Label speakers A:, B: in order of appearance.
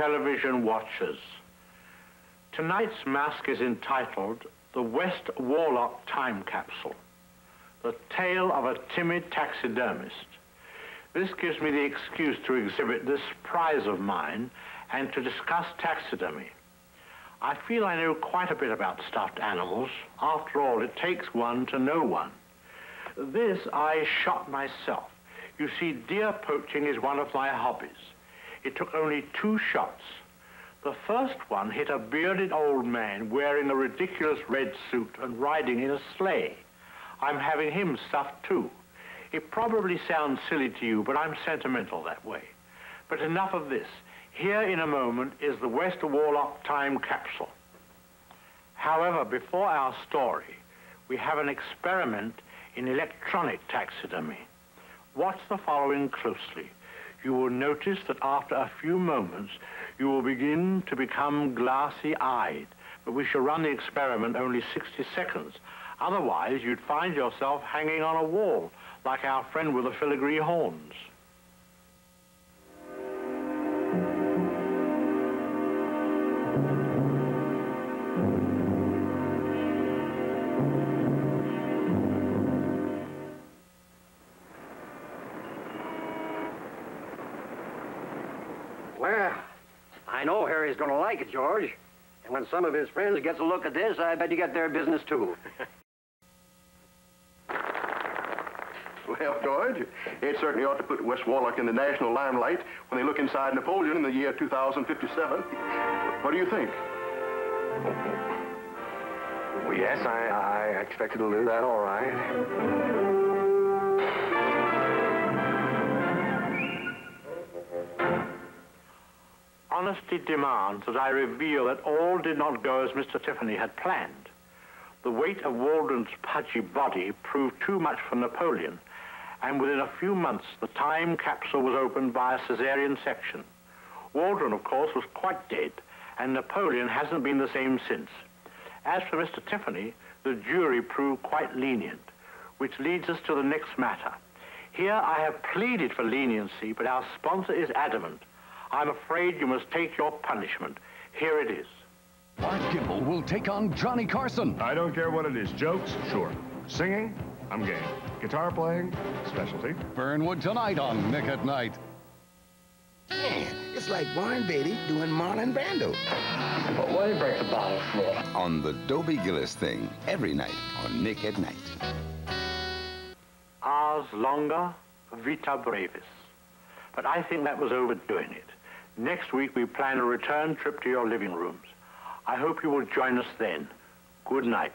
A: television watchers. Tonight's masque is entitled The West Warlock Time Capsule, the tale of a timid taxidermist. This gives me the excuse to exhibit this prize of mine and to discuss taxidermy. I feel I know quite a bit about stuffed animals. After all, it takes one to know one. This I shot myself. You see, deer poaching is one of my hobbies. It took only 2 shots. The first one hit a bearded old man wearing a ridiculous red suit and riding in a sleigh. I'm having him stuffed too. It probably sounds silly to you, but I'm sentimental that way. But enough of this. Here in a moment is the West Warlock Time Capsule. However, before our story, we have an experiment in electronic taxidermy. Watch the following closely. You will notice that after a few moments, you will begin to become glassy-eyed, but we shall run the experiment only 60 seconds. Otherwise, you'd find yourself hanging on a wall, like our friend with the filigree horns.
B: Well, I know Harry's going to like it, George. And when some of his friends gets a look at this, I bet you get their business, too.
C: Well, George, it certainly ought to put West Warlock in the national limelight when they look inside Napoleon in the year 2057. What do you think?
B: Well, yes, I expect it'll do that all right.
A: Honesty demands that I reveal that all did not go as Mr. Tiffany had planned. The weight of Waldron's pudgy body proved too much for Napoleon, and within a few months, the time capsule was opened by a cesarean section. Waldron, of course, was quite dead, and Napoleon hasn't been the same since. As for Mr. Tiffany, the jury proved quite lenient, which leads us to the next matter. Here I have pleaded for leniency, but our sponsor is adamant. I'm afraid you must take your punishment. Here it is.
D: Art Gimble will take on Johnny Carson.
E: I don't care what it is. Jokes? Sure. Singing? I'm game. Guitar playing? Specialty.
D: Burnwood tonight on Nick-at-Nite.
F: Man, it's like Warren Beatty doing Marlon Brando.
B: But what do you break the bottle for?
F: On the Dobie Gillis Thing, every night on Nick-at-Nite.
A: Ars longa, vita brevis. But I think that was overdoing it. Next week, we plan a return trip to your living rooms. I hope you will join us then. Good night.